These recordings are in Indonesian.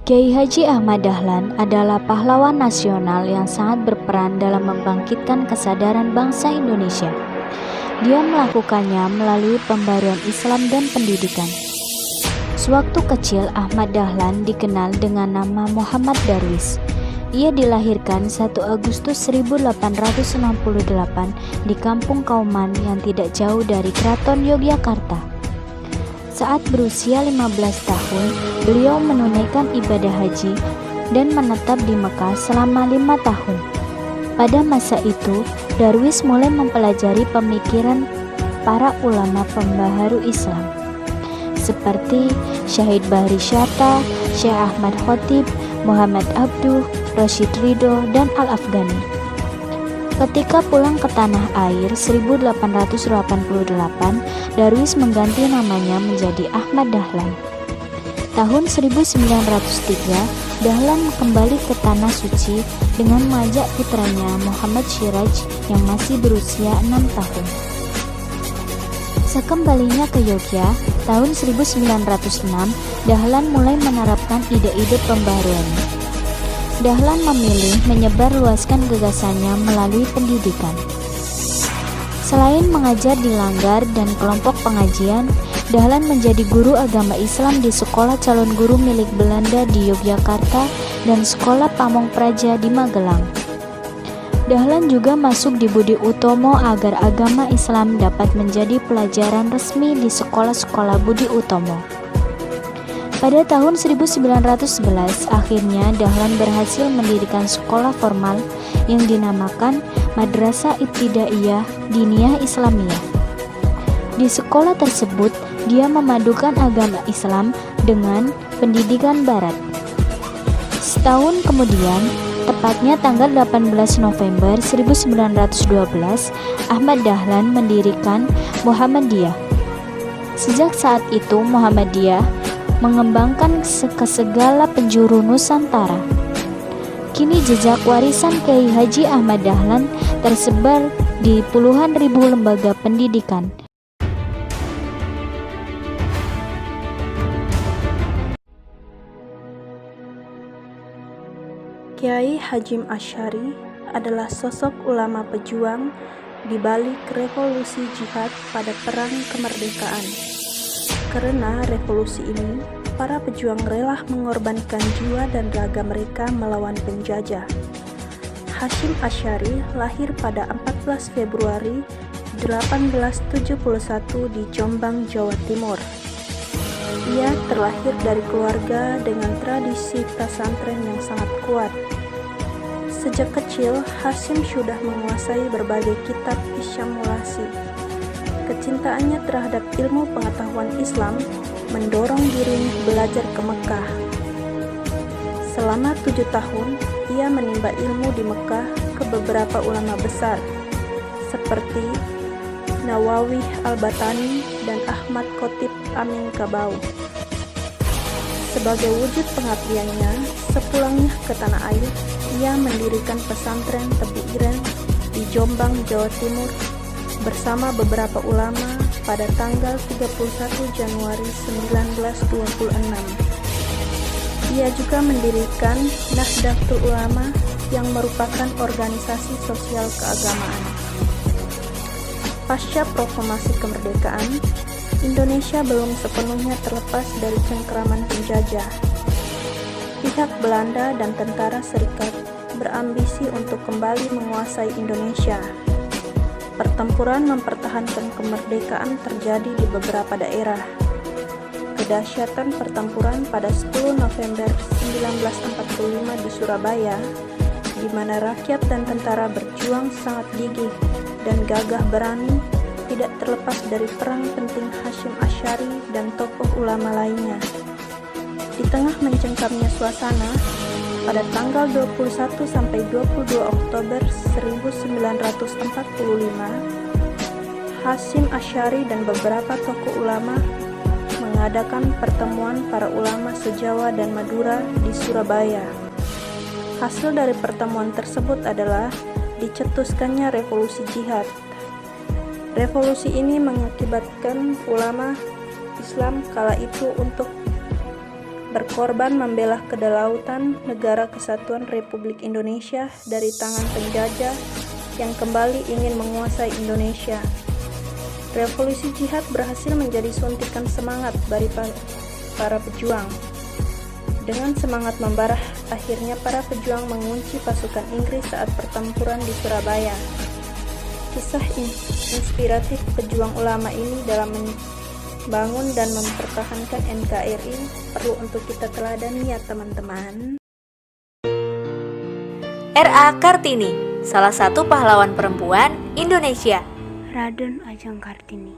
Kiai Haji Ahmad Dahlan adalah pahlawan nasional yang sangat berperan dalam membangkitkan kesadaran bangsa Indonesia. Dia melakukannya melalui pembaruan Islam dan pendidikan. Sewaktu kecil, Ahmad Dahlan dikenal dengan nama Muhammad Darwis. Ia dilahirkan 1 Agustus 1868 di Kampung Kauman yang tidak jauh dari Keraton Yogyakarta. Saat berusia 15 tahun, beliau menunaikan ibadah haji dan menetap di Mekah selama 5 tahun. Pada masa itu, Darwis mulai mempelajari pemikiran para ulama pembaharu Islam, seperti Syahid Bahri Syatta, Syekh Ahmad Khotib, Muhammad Abduh, Rashid Ridho, dan Al-Afghani. Ketika pulang ke tanah air 1888, Darwis mengganti namanya menjadi Ahmad Dahlan. Tahun 1903, Dahlan kembali ke Tanah Suci dengan mengajak putranya Muhammad Syiraj yang masih berusia 6 tahun. Sekembalinya ke Yogya, tahun 1906, Dahlan mulai menerapkan ide-ide pembaruannya. Dahlan memilih menyebarluaskan gagasannya melalui pendidikan. Selain mengajar di langgar dan kelompok pengajian, Dahlan menjadi guru agama Islam di Sekolah Calon Guru milik Belanda di Yogyakarta dan Sekolah Pamong Praja di Magelang. Dahlan juga masuk di Budi Utomo agar agama Islam dapat menjadi pelajaran resmi di sekolah-sekolah Budi Utomo. Pada tahun 1911, akhirnya Dahlan berhasil mendirikan sekolah formal yang dinamakan Madrasah Ibtidaiyah Diniyah Islamiyah. Di sekolah tersebut, dia memadukan agama Islam dengan pendidikan barat. Setahun kemudian, tepatnya tanggal 18 November 1912, Ahmad Dahlan mendirikan Muhammadiyah. Sejak saat itu, Muhammadiyah mengembangkan ke segala penjuru Nusantara. Kini jejak warisan Kiai Haji Ahmad Dahlan tersebar di puluhan ribu lembaga pendidikan. Kiai Hashim Asy'ari adalah sosok ulama pejuang di balik revolusi jihad pada Perang Kemerdekaan. Karena revolusi ini, para pejuang rela mengorbankan jiwa dan raga mereka melawan penjajah. Hashim Asy'ari lahir pada 14 Februari 1871 di Jombang, Jawa Timur. Ia terlahir dari keluarga dengan tradisi pesantren yang sangat kuat. Sejak kecil, Hashim sudah menguasai berbagai kitab isyamulasi. Kecintaannya terhadap ilmu pengetahuan Islam mendorong dirinya belajar ke Mekah. Selama 7 tahun, ia menimba ilmu di Mekah ke beberapa ulama besar, seperti Nawawi Al-Batani dan Ahmad Khotib Amin Kabau. Sebagai wujud pengabdiannya, sepulangnya ke tanah air, ia mendirikan pesantren Tebu Ireng di Jombang, Jawa Timur bersama beberapa ulama pada tanggal 31 Januari 1926. Ia juga mendirikan Nahdlatul Ulama yang merupakan organisasi sosial keagamaan. Pasca proklamasi kemerdekaan, Indonesia belum sepenuhnya terlepas dari cengkraman penjajah. Pihak Belanda dan Tentara Serikat berambisi untuk kembali menguasai Indonesia. Pertempuran mempertahankan kemerdekaan terjadi di beberapa daerah. Kedahsyatan pertempuran pada 10 November 1945 di Surabaya, di mana rakyat dan tentara berjuang sangat gigih dan gagah berani, tidak terlepas dari peran penting Hashim Asy'ari dan tokoh ulama lainnya. Di tengah mencengkamnya suasana, pada tanggal 21 sampai 22 Oktober 1945, Hashim Asy'ari dan beberapa tokoh ulama mengadakan pertemuan para ulama se-Jawa dan Madura di Surabaya. Hasil dari pertemuan tersebut adalah dicetuskannya revolusi jihad. Revolusi ini mengakibatkan ulama Islam kala itu untuk berkorban membela kedaulatan Negara Kesatuan Republik Indonesia dari tangan penjajah yang kembali ingin menguasai Indonesia. Revolusi Jihad berhasil menjadi suntikan semangat bagi para pejuang. Dengan semangat membara, akhirnya para pejuang mengunci pasukan Inggris saat pertempuran di Surabaya. Kisah inspiratif pejuang ulama ini dalam membangun dan mempertahankan NKRI perlu untuk kita teladani ya teman-teman. R.A. Kartini, salah satu pahlawan perempuan Indonesia. Raden Ajeng Kartini.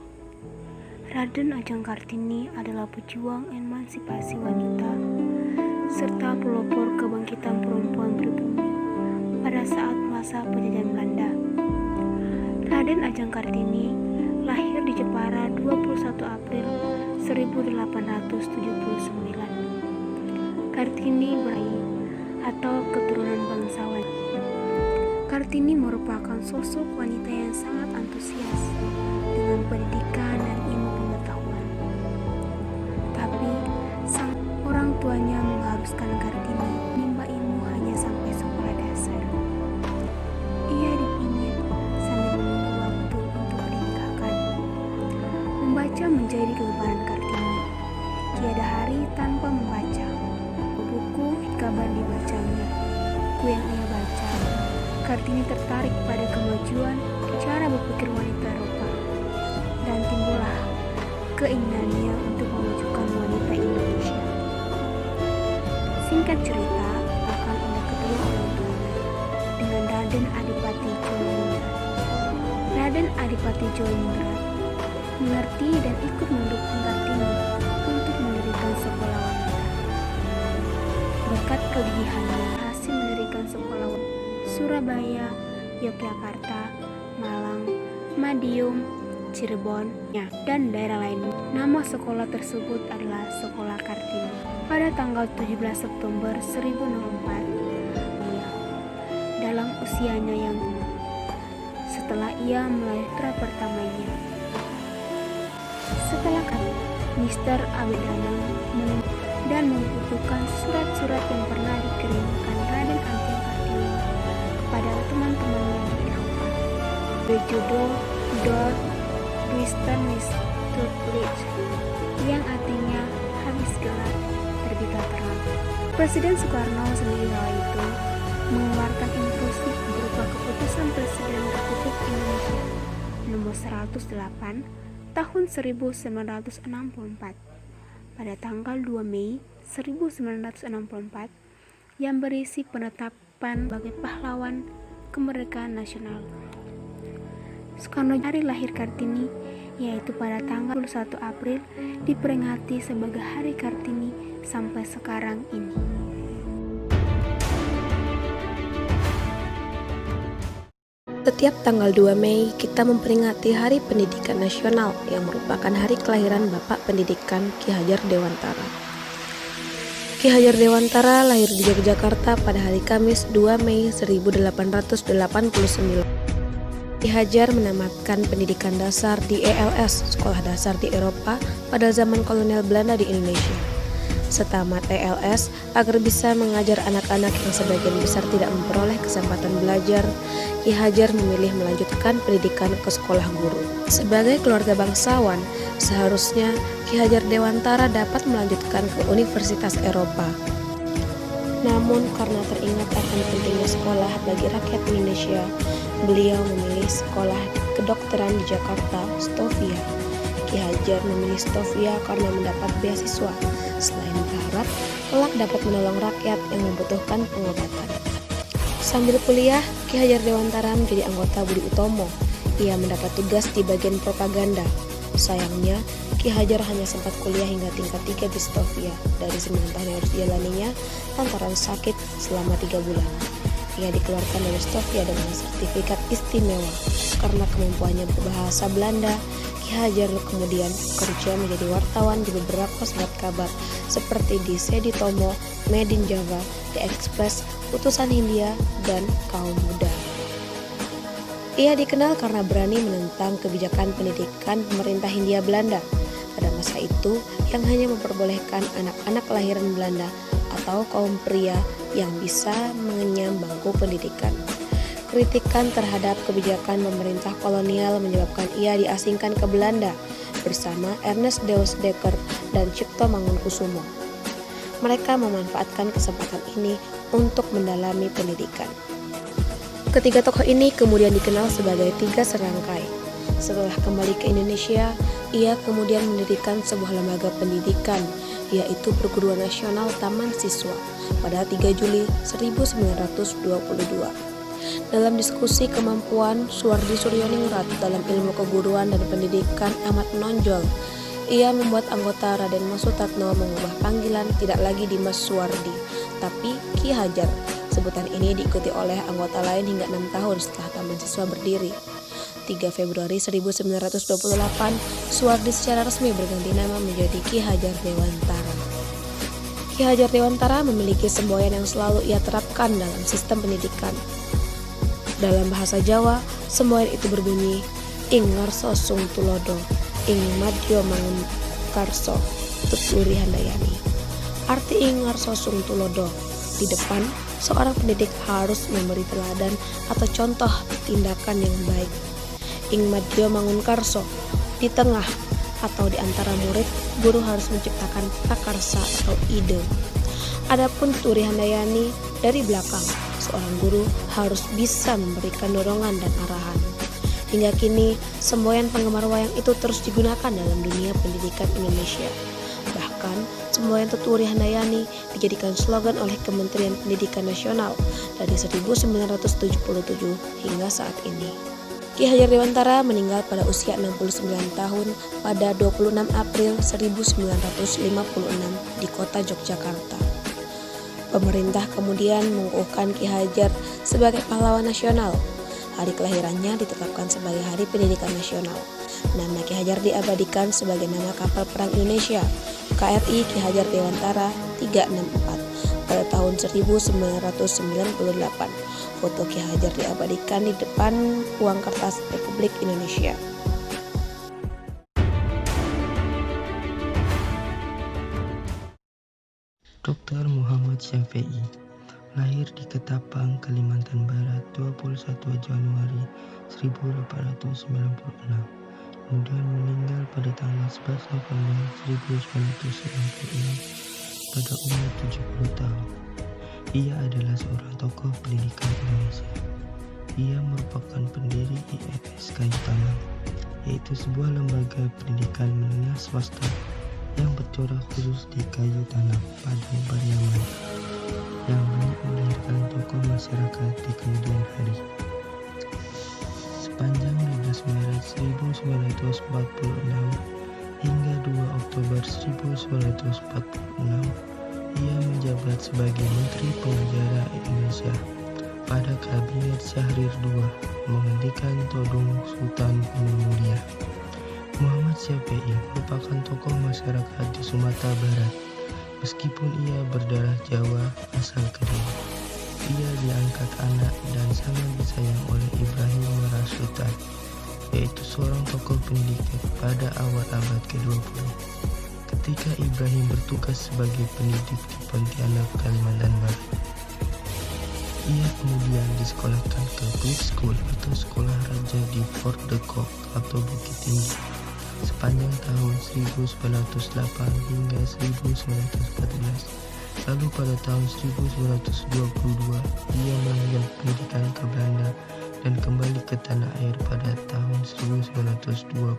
Raden Ajeng Kartini adalah pejuang emansipasi wanita serta pelopor kebangkitan perempuan pribumi pada saat masa penjajahan Belanda. Raden Ajeng Kartini lahir di Jepara 21 April 1879. Kartini berahi atau keturunan bangsawan. Kartini merupakan sosok wanita yang sangat antusias dengan pendidikan dan ilmu pengetahuan. Tapi sang orang tuanya mengharuskan Kartini menimba ilmu hanya sampai sekolah dasar. Ia dipingit sambil menunggu waktu untuk dinikahkan. Membaca menjadi kegemaran Kartini. Tiada hari tanpa membaca. Buku kabar dibacanya. Buku yang ia baca, Kartini tertarik pada kemajuan cara berpikir wanita Eropa, dan timbullah keinginannya untuk memajukan wanita Indonesia. Singkat cerita, akan ada kedua orang tuanya dengan Raden Adipati Djoko. Raden Adipati Djoko mengerti dan ikut mendukung Kartini untuk mendirikan sekolah wanita. Berkat kegigihannya berhasil mendirikan sekolah wanita Surabaya, Yogyakarta, Malang, Madiun, Cirebon, dan daerah lain. Nama sekolah tersebut adalah Sekolah Kartini. Pada tanggal 17 September 1904, dalam usianya yang tua, setelah ia melahirkan pertamanya. Setelah Mr. Abedana dan membukukan surat-surat yang pernah dikirimkan Raden Ajeng Kartini kepada teman-temannya di Eropa berjudul Door Western Stuttgart, yang artinya habis gelap terbitlah terang. Presiden Soekarno sendiri kala itu mengeluarkan instruksi berupa keputusan Presiden Republik Indonesia nomor 108 tahun 1964 pada tanggal 2 Mei 1964 yang berisi penetapan sebagai pahlawan kemerdekaan nasional. Soekarno hari lahir Kartini yaitu pada tanggal 21 April diperingati sebagai Hari Kartini sampai sekarang ini. Setiap tanggal 2 Mei kita memperingati Hari Pendidikan Nasional yang merupakan hari kelahiran Bapak Pendidikan Ki Hajar Dewantara. Ki Hajar Dewantara lahir di Yogyakarta pada hari Kamis 2 Mei 1889. Ki Hajar menamatkan pendidikan dasar di ELS, Sekolah Dasar di Eropa, pada zaman kolonial Belanda di Indonesia. Setamat ELS, agar bisa mengajar anak-anak yang sebagian besar tidak memperoleh kesempatan belajar, Ki Hajar memilih melanjutkan pendidikan ke sekolah guru. Sebagai keluarga bangsawan, seharusnya Ki Hajar Dewantara dapat melanjutkan ke Universitas Eropa. Namun karena teringat akan pentingnya sekolah bagi rakyat Indonesia, beliau memilih sekolah kedokteran di Jakarta, Stovia. Ki Hajar memilih Stovia karena mendapat beasiswa, selain berharap kelak dapat menolong rakyat yang membutuhkan pengobatan. Sambil kuliah, Ki Hajar Dewantara menjadi anggota Budi Utomo. Ia mendapat tugas di bagian propaganda. Sayangnya, Ki Hajar hanya sempat kuliah hingga tingkat 3 di Stovia. Dari 9 tahun yang harus dijalaninya lantaran sakit selama 3 bulan. Ia dikeluarkan dari Stovia dengan sertifikat istimewa. Karena kemampuannya berbahasa Belanda, Ki Hajar kemudian bekerja menjadi wartawan di beberapa surat kabar seperti di Sedi Tomo, Made in Java, The Express, Utusan Hindia, dan Kaum Muda. Ia dikenal karena berani menentang kebijakan pendidikan pemerintah Hindia Belanda. Pada masa itu, yang hanya memperbolehkan anak-anak kelahiran Belanda atau kaum pria yang bisa mengenyam bangku pendidikan. Kritikan terhadap kebijakan pemerintah kolonial menyebabkan ia diasingkan ke Belanda bersama Ernest Deus Dekker dan Cipto Mangunkusumo. Mereka memanfaatkan kesempatan ini untuk mendalami pendidikan. Ketiga tokoh ini kemudian dikenal sebagai Tiga Serangkai. Setelah kembali ke Indonesia, ia kemudian mendirikan sebuah lembaga pendidikan, yaitu Perguruan Nasional Taman Siswa pada 3 Juli 1922. Dalam diskusi kemampuan Suwardi Suryaningrat dalam ilmu keguruan dan pendidikan amat menonjol. Ia membuat anggota Raden Mas Sutatno mengubah panggilan tidak lagi Dimas Suwardi, tapi Ki Hajar. Sebutan ini diikuti oleh anggota lain hingga 6 tahun setelah Taman Siswa berdiri. 3 Februari 1928, Suwardi secara resmi berganti nama menjadi Ki Hajar Dewantara. Ki Hajar Dewantara memiliki semboyan yang selalu ia terapkan dalam sistem pendidikan. Dalam bahasa Jawa, semboyan itu berbunyi Ing Ngarso Sung Tulodo, Ing Madyo Mangunkarso Tuturi Handayani. Arti Ing Ngarso Sung Tulodo, di depan, seorang pendidik harus memberi teladan atau contoh tindakan yang baik. Ing Madyo Mangunkarso, di tengah atau di antara murid, guru harus menciptakan prakarsa atau ide. Adapun Tuturi Handayani, dari belakang, seorang guru harus bisa memberikan dorongan dan arahan. Hingga kini, semboyan penggemar wayang itu terus digunakan dalam dunia pendidikan Indonesia. Bahkan, semboyan Tuturi Handayani dijadikan slogan oleh Kementerian Pendidikan Nasional dari 1977 hingga saat ini. Ki Hajar Dewantara meninggal pada usia 69 tahun pada 26 April 1956 di kota Yogyakarta. Pemerintah kemudian mengukuhkan Ki Hajar sebagai pahlawan nasional. Hari kelahirannya ditetapkan sebagai Hari Pendidikan Nasional. Nama Ki Hajar diabadikan sebagai nama kapal perang Indonesia, KRI Ki Hajar Dewantara 364 pada tahun 1998. Foto Ki Hajar diabadikan di depan uang kertas Republik Indonesia. Dr. Muhammad Syafi'i lahir di Ketapang, Kalimantan Barat 21 Januari 1896. Kemudian meninggal pada tanggal 11 November 1996 pada umur 70 tahun. Ia adalah seorang tokoh pendidikan Indonesia. Ia merupakan pendiri IFS Kayu Tanam, yaitu sebuah lembaga pendidikan menengah swasta yang bercorak khusus di kayu tanam pada Pariaman, yang banyak melahirkan tokoh masyarakat di kemudian hari. Sepanjang 15 Maret 1946 hingga 2 Oktober 1946, ia menjabat sebagai Menteri Pengacara Indonesia pada Kabinet Syahrir II, menggantikan Todung Sultan Hamengkubuwono. Muhammad Syafi'i merupakan tokoh masyarakat di Sumatera Barat. Meskipun ia berdarah Jawa asal Kediri, ia diangkat anak dan sangat disayang oleh Ibrahim Marasuta, yaitu seorang tokoh pendidik pada awal abad ke-20. Ketika Ibrahim bertugas sebagai pendidik di Pontianak, Kalimantan Barat, ia kemudian disekolahkan ke Public School atau sekolah raja di Fort de Kock atau Bukit Tinggi sepanjang tahun 1908 hingga 1914. Lalu pada tahun 1922 ia melanjutkan pendidikan ke Belanda dan kembali ke tanah air pada tahun 1920.